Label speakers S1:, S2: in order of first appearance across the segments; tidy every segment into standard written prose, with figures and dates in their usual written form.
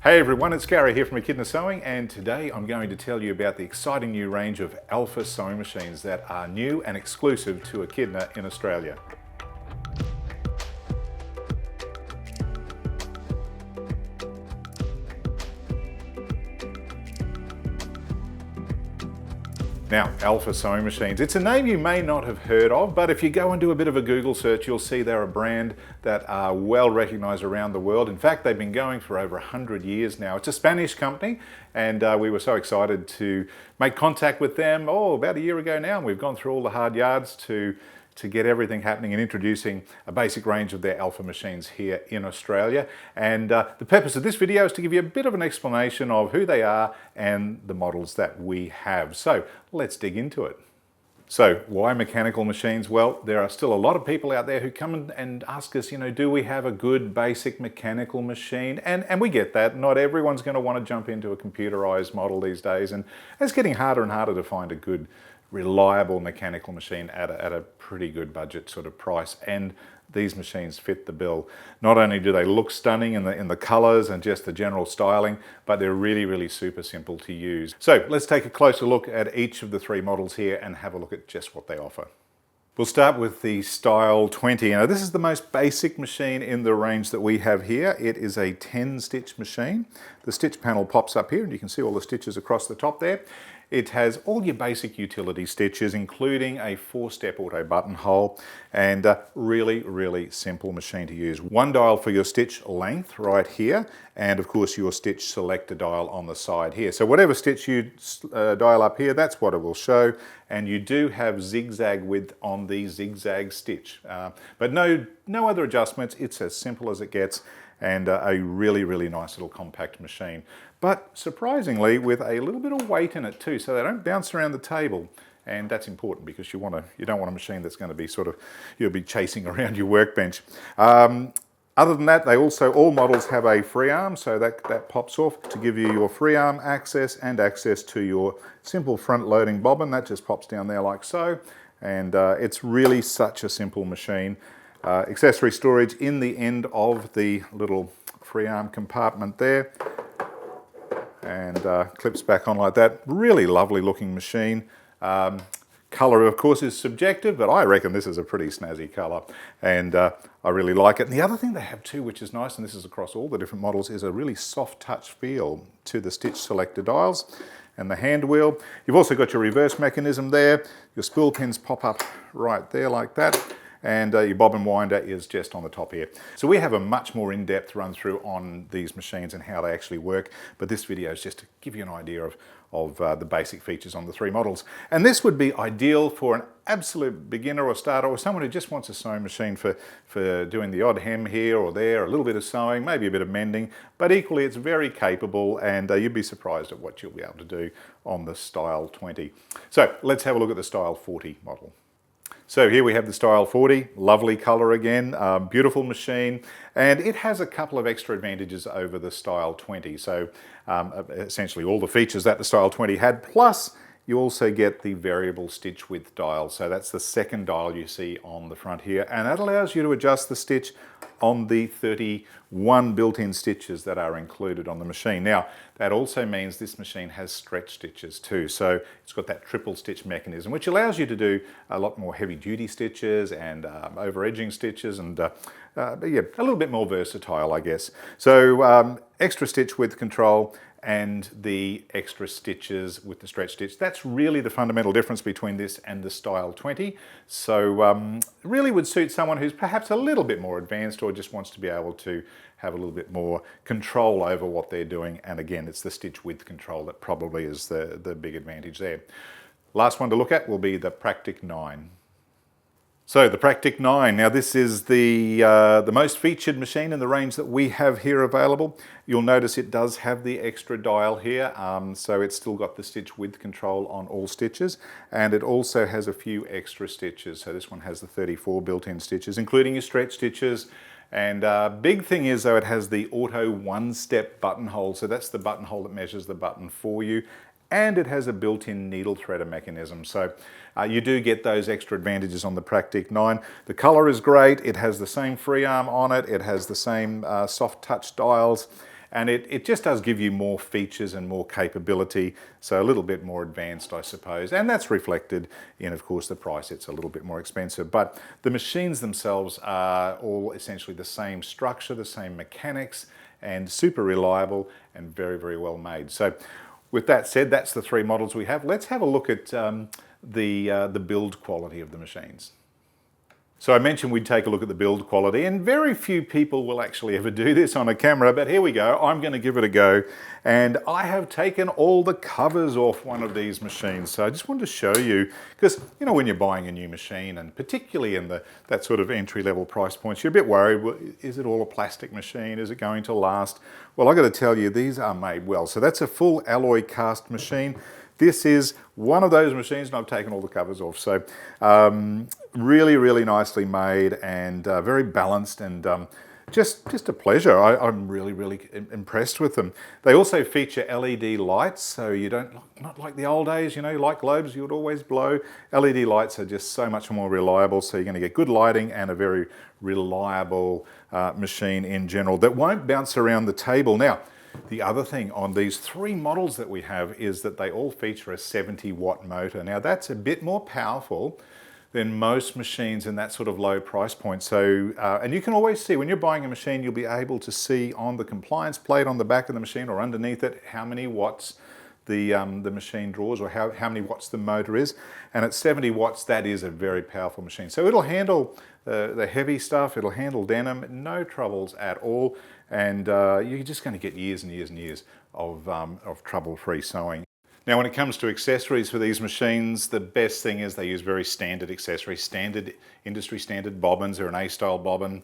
S1: Hey everyone, it's Gary here from Echidna Sewing, and today I'm going to tell you about the exciting new range of Alfa Sewing Machines that are new and exclusive to Echidna in Australia. Now, Alfa Sewing Machines, it's a name you may not have heard of, but if you go and do a bit of a Google search, you'll see they're a brand that are well recognized around the world. In fact, they've been going for over 100 years now. It's a Spanish company, and we were so excited to make contact with them, about a year ago now, and we've gone through all the hard yards to get everything happening and introducing a basic range of their Alfa machines here in Australia. And the purpose of this video is to give you a bit of an explanation of who they are and the models that we have. So let's dig into it. So why mechanical machines? Well, there are still a lot of people out there who come and ask us, do we have a good basic mechanical machine? And we get that. Not everyone's going to want to jump into a computerized model these days, and it's getting harder and harder to find a good reliable mechanical machine at a pretty good budget sort of price, and these machines fit the bill. Not only do they look stunning in the colors and just the general styling, but they're really super simple to use. So let's take a closer look at each of the three models here and have a look at just what they offer. We'll start with the Style 20. Now this is the most basic machine in the range that we have here. It is a 10-stitch machine. The stitch panel pops up here and you can see all the stitches across the top there. It has all your basic utility stitches, including a 4-step auto buttonhole, and a really simple machine to use. One dial for your stitch length right here, and of course your stitch selector dial on the side here. So whatever stitch you dial up here, that's what it will show. And you do have zigzag width on the zigzag stitch, but no other adjustments. It's as simple as it gets, and a really nice little compact machine. But surprisingly, with a little bit of weight in it too, so they don't bounce around the table. And that's important because you don't want a machine that's going to be you'll be chasing around your workbench. Other than that, all models have a free arm, so that pops off to give you your free arm access and access to your simple front loading bobbin. That just pops down there like so. And it's really such a simple machine. Accessory storage in the end of the little free arm compartment there, and clips back on like that. Really lovely looking machine. Color of course is subjective, but I reckon this is a pretty snazzy color, and I really like it. And the other thing they have too, which is nice, and this is across all the different models, is a really soft touch feel to the stitch selector dials and the hand wheel. You've also got your reverse mechanism there. Your spool pins pop up right there like that. And your bobbin winder is just on the top here. So we have a much more in-depth run through on these machines and how they actually work, but this video is just to give you an idea of the basic features on the three models. And this would be ideal for an absolute beginner or starter, or someone who just wants a sewing machine for doing the odd hem here or there, a little bit of sewing, maybe a bit of mending, but equally it's very capable, and you'd be surprised at what you'll be able to do on the Style 20. So let's have a look at the Style 40 model. So here we have the Style 40, lovely color again, beautiful machine, and it has a couple of extra advantages over the Style 20. So essentially all the features that the Style 20 had, plus you also get the variable stitch width dial. So that's the second dial you see on the front here, and that allows you to adjust the stitch on the 31 built-in stitches that are included on the machine. Now, that also means this machine has stretch stitches too. So it's got that triple stitch mechanism, which allows you to do a lot more heavy-duty stitches and over-edging stitches, and a little bit more versatile, I guess. So extra stitch width control and the extra stitches with the stretch stitch. That's really the fundamental difference between this and the Style 20. So really would suit someone who's perhaps a little bit more advanced or just wants to be able to have a little bit more control over what they're doing. And again, it's the stitch width control that probably is the big advantage there. Last one to look at will be the Practik 9. So the Practik 9, now this is the most featured machine in the range that we have here available. You'll notice it does have the extra dial here, so it's still got the stitch width control on all stitches, and it also has a few extra stitches. So this one has the 34 built-in stitches, including your stretch stitches. And big thing is though, it has the auto one-step buttonhole. So that's the buttonhole that measures the button for you. And it has a built-in needle threader mechanism. So you do get those extra advantages on the Practik 9. The color is great. It has the same free arm on it. It has the same soft touch dials. and it just does give you more features and more capability, so a little bit more advanced, I suppose, and that's reflected in, of course, the price. It's a little bit more expensive, but the machines themselves are all essentially the same structure, the same mechanics, and super reliable and very, very well made. So with that said, that's the three models we have. Let's have a look at the build quality of the machines. So I mentioned we'd take a look at the build quality, and very few people will actually ever do this on a camera, but here we go. I'm going to give it a go, and I have taken all the covers off one of these machines. So I just wanted to show you, because you know, when you're buying a new machine, and particularly in that sort of entry-level price points, you're a bit worried, well, is it all a plastic machine? Is it going to last? Well, I've got to tell you, these are made well. So that's a full alloy cast machine. This is one of those machines, and I've taken all the covers off. So really, really nicely made, and very balanced, and just a pleasure. I'm really, really impressed with them. They also feature LED lights, so you don't, not like the old days, you know, light globes you would always blow. LED lights are just so much more reliable, so you're going to get good lighting and a very reliable machine in general that won't bounce around the table. Now, the other thing on these three models that we have is that they all feature a 70-watt motor. Now that's a bit more powerful than most machines in that sort of low price point. So, and you can always see when you're buying a machine, you'll be able to see on the compliance plate on the back of the machine or underneath it how many watts the machine draws, or how many watts the motor is. And at 70 watts, that is a very powerful machine. So it'll handle the heavy stuff, it'll handle denim, no troubles at all. And you're just going to get years and years and years of trouble-free sewing. Now, when it comes to accessories for these machines, the best thing is they use very standard accessories, industry standard bobbins. They're an A-style bobbin,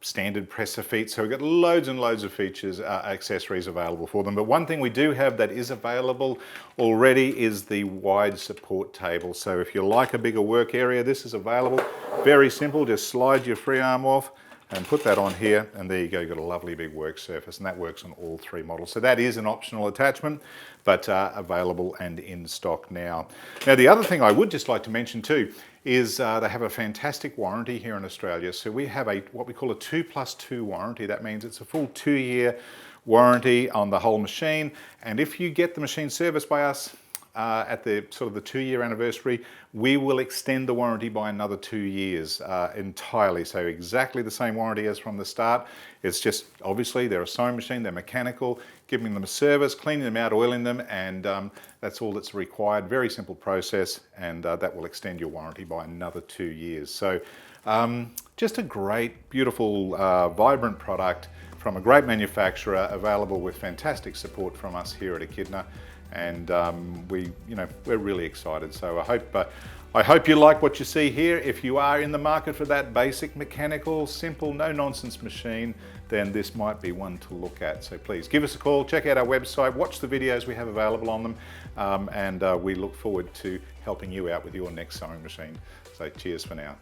S1: standard presser feet. So we've got loads and loads of features, accessories available for them. But one thing we do have that is available already is the wide support table. So if you like a bigger work area, this is available. Very simple, just slide your free arm off and put that on here, and there you go, you've got a lovely big work surface, and that works on all three models. So that is an optional attachment, but available and in stock now. Now, the other thing I would just like to mention too is they have a fantastic warranty here in Australia. So we have what we call a 2+2 warranty. That means it's a full 2-year warranty on the whole machine, and if you get the machine serviced by us at the sort of the 2-year anniversary, we will extend the warranty by another 2 years entirely. So exactly the same warranty as from the start. It's just, obviously, they're a sewing machine, they're mechanical, giving them a service, cleaning them out, oiling them, and that's all that's required. Very simple process, and that will extend your warranty by another 2 years. So just a great, beautiful, vibrant product from a great manufacturer, available with fantastic support from us here at Echidna. And we're really excited. So I hope you like what you see here. If you are in the market for that basic mechanical, simple, no-nonsense machine, then this might be one to look at. So please give us a call, check out our website, watch the videos we have available on them, and we look forward to helping you out with your next sewing machine. So cheers for now.